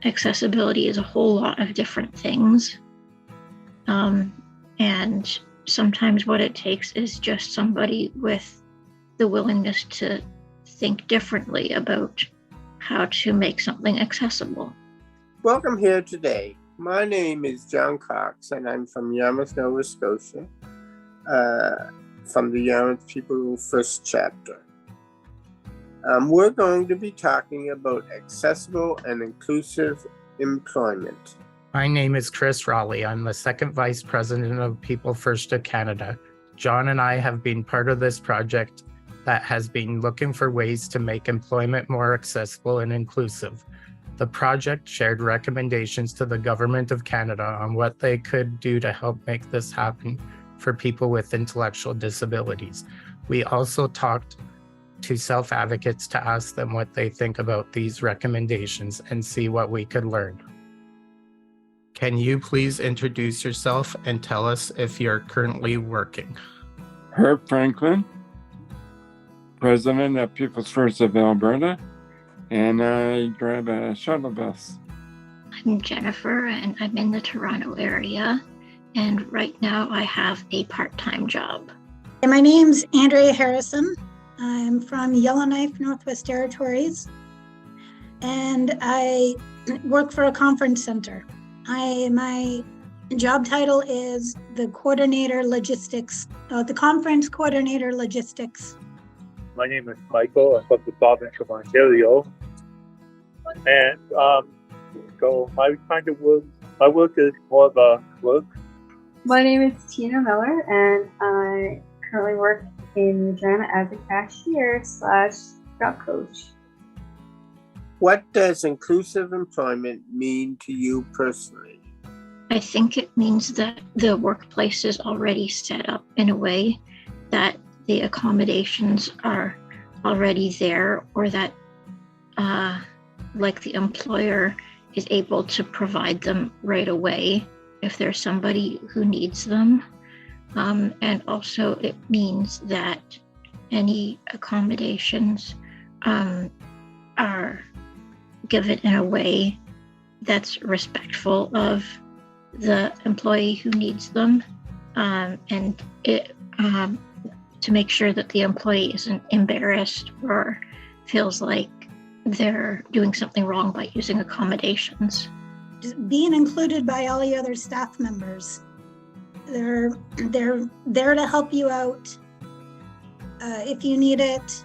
accessibility is a whole lot of different things. And sometimes what it takes is just somebody with the willingness to think differently about how to make something accessible. Welcome here today. My name is John Cox, and I'm from Yarmouth, Nova Scotia, from the Yarmouth People First Chapter. We're going to be talking about accessible and inclusive employment. My name is Chris Raleigh. I'm the second Vice President of People First of Canada. John and I have been part of this project that has been looking for ways to make employment more accessible and inclusive. The project shared recommendations to the Government of Canada on what they could do to help make this happen for people with intellectual disabilities. We also talked to self-advocates to ask them what they think about these recommendations and see what we could learn. Can you please introduce yourself and tell us if you're currently working? Herb Franklin, President of People's First of Alberta, and I drive a shuttle bus. I'm Jennifer, and I'm in the Toronto area, and right now I have a part-time job. My name's Andrea Harrison. I'm from Yellowknife, Northwest Territories, and I work for a conference center. My job title is the coordinator logistics, the conference coordinator logistics. My name is Michael. I'm from the province of Ontario, and so my work is more of a work. My name is Tina Miller, and I currently work in Regina as a cashier / job coach. What does inclusive employment mean to you personally? I think it means that the workplace is already set up in a way that the accommodations are already there, or that like the employer is able to provide them right away if there's somebody who needs them. And also it means that any accommodations are given in a way that's respectful of the employee who needs them, and it to make sure that the employee isn't embarrassed or feels like they're doing something wrong by using accommodations. Just being included by all the other staff members. They're there to help you out if you need it.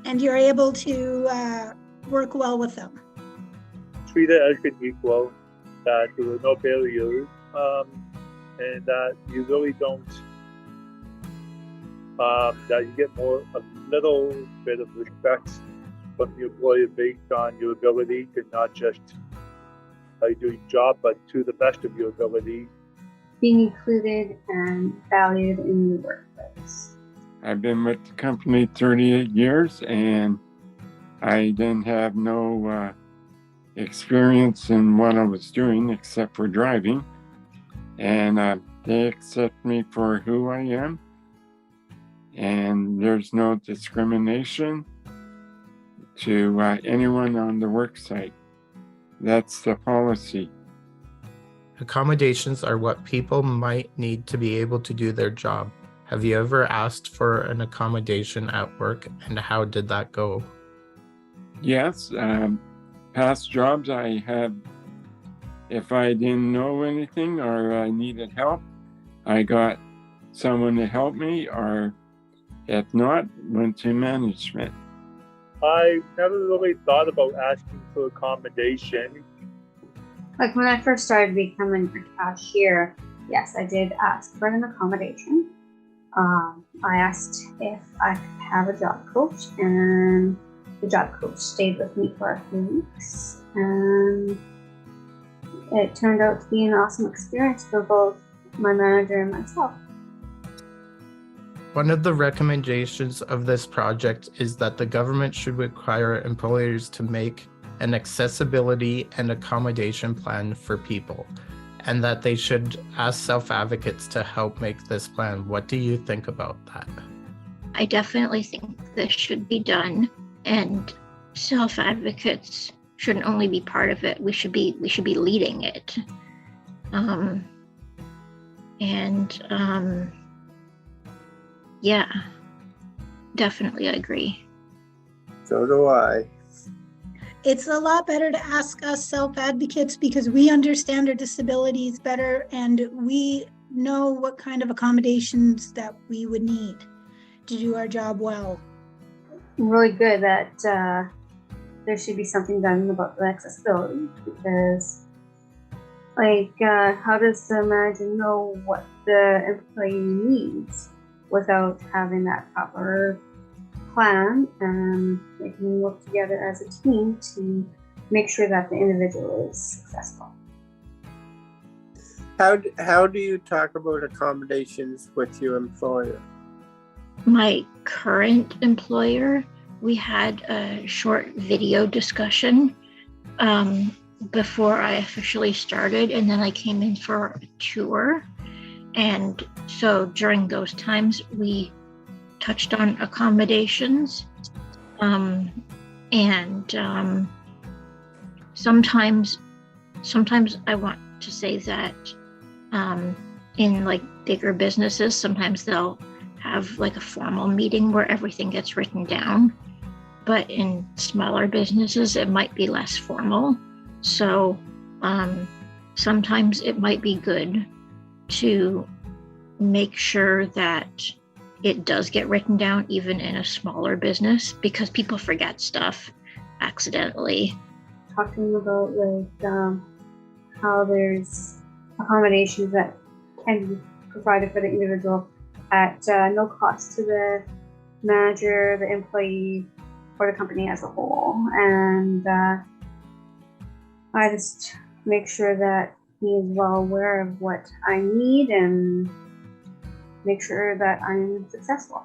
And you're able to work well with them. Treat it as an equal, that there are no barriers, and that you really don't, that you get a little bit of respect from the employer based on your ability to not just how you do your job, but to the best of your ability. Being included and valued in the workplace. I've been with the company 38 years, and I didn't have no experience in what I was doing except for driving. And they accept me for who I am, and there's no discrimination to anyone on the work site. That's the policy. Accommodations are what people might need to be able to do their job. Have you ever asked for an accommodation at work, and how did that go? Yes, past jobs I have, if I didn't know anything or I needed help, I got someone to help me, or if not, went to management. I never really thought about asking for accommodation. Like when I first started becoming a cashier, yes, I did ask for an accommodation. I asked if I could have a job coach, and the job coach stayed with me for a few weeks, and it turned out to be an awesome experience for both my manager and myself. One of the recommendations of this project is that the government should require employers to make an accessibility and accommodation plan for people, and that they should ask self-advocates to help make this plan. What do you think about that? I definitely think this should be done, and self-advocates shouldn't only be part of it. We should be leading it. Yeah, definitely agree. So do I. It's a lot better to ask us self-advocates because we understand our disabilities better and we know what kind of accommodations that we would need to do our job well. Really good that there should be something done about the accessibility, because how does the manager know what the employee needs without having that proper plan, and they can work together as a team to make sure that the individual is successful? How do you talk about accommodations with your employer? My current employer, we had a short video discussion before I officially started, and then I came in for a tour. And so during those times, we touched on accommodations. Sometimes I want to say that in like bigger businesses, sometimes they'll have like a formal meeting where everything gets written down. But in smaller businesses, it might be less formal. So sometimes it might be good to make sure that it does get written down even in a smaller business, because people forget stuff accidentally. Talking about how there's accommodations that can be provided for the individual at no cost to the manager, the employee, or the company as a whole. And I just make sure that he is well aware of what I need and make sure that I'm successful.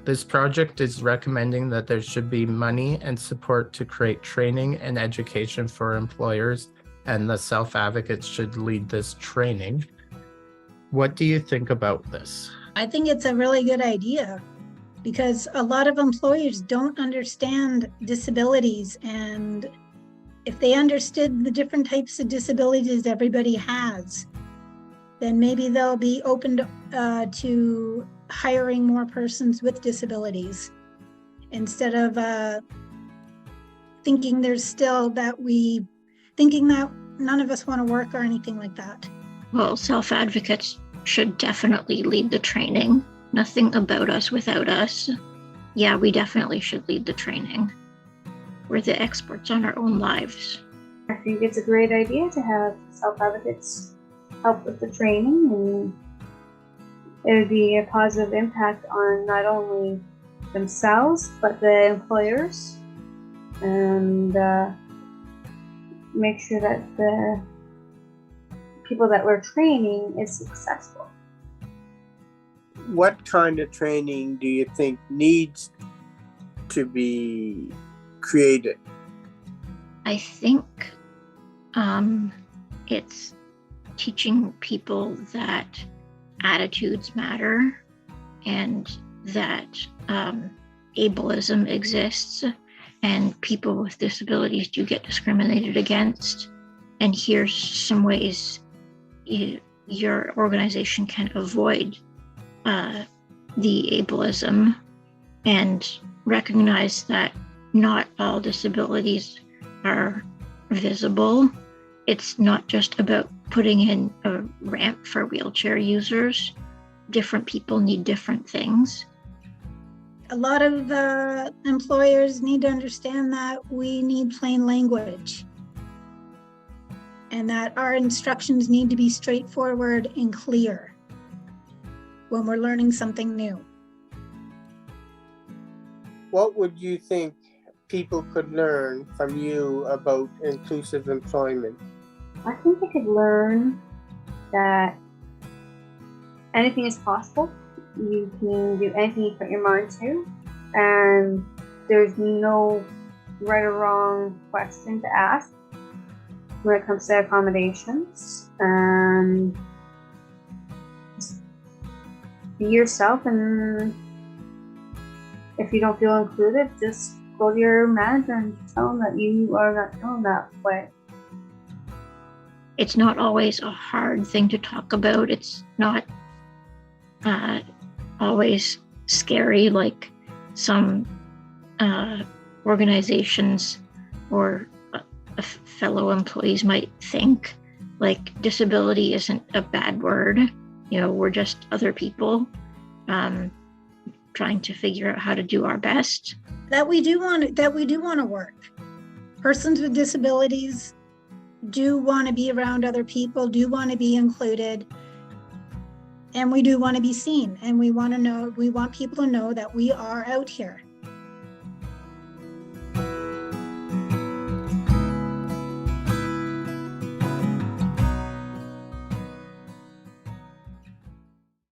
This project is recommending that there should be money and support to create training and education for employers, and the self-advocates should lead this training. What do you think about this? I think it's a really good idea because a lot of employers don't understand disabilities, and if they understood the different types of disabilities everybody has, then maybe they'll be open to hiring more persons with disabilities instead of thinking that none of us want to work or anything like that. Well, self-advocates should definitely lead the training. Nothing about us without us. Yeah, we definitely should lead the training. We're the experts on our own lives. I think it's a great idea to have self-advocates help with the training, and it would be a positive impact on not only themselves but the employers, and make sure that the people that we're training is successful. What kind of training do you think needs to be created? I think it's teaching people that attitudes matter and that ableism exists and people with disabilities do get discriminated against. And here's some ways your organization can avoid the ableism, and recognize that not all disabilities are visible. It's not just about putting in a ramp for wheelchair users. Different people need different things. A lot of employers need to understand that we need plain language and that our instructions need to be straightforward and clear when we're learning something new. What would you think people could learn from you about inclusive employment? I think they could learn that anything is possible. You can do anything you put your mind to, and there's no right or wrong question to ask when it comes to accommodations. And just be yourself, and if you don't feel included, just go to your manager and tell them that you are not feeling that way. It's not always a hard thing to talk about. It's not always scary like some organizations or fellow employees might think. Like, disability isn't a bad word. We're just other people trying to figure out how to do our best. That we do want to work. Persons with disabilities do want to be around other people, do want to be included, and we do want to be seen, and we want people to know that we are out here.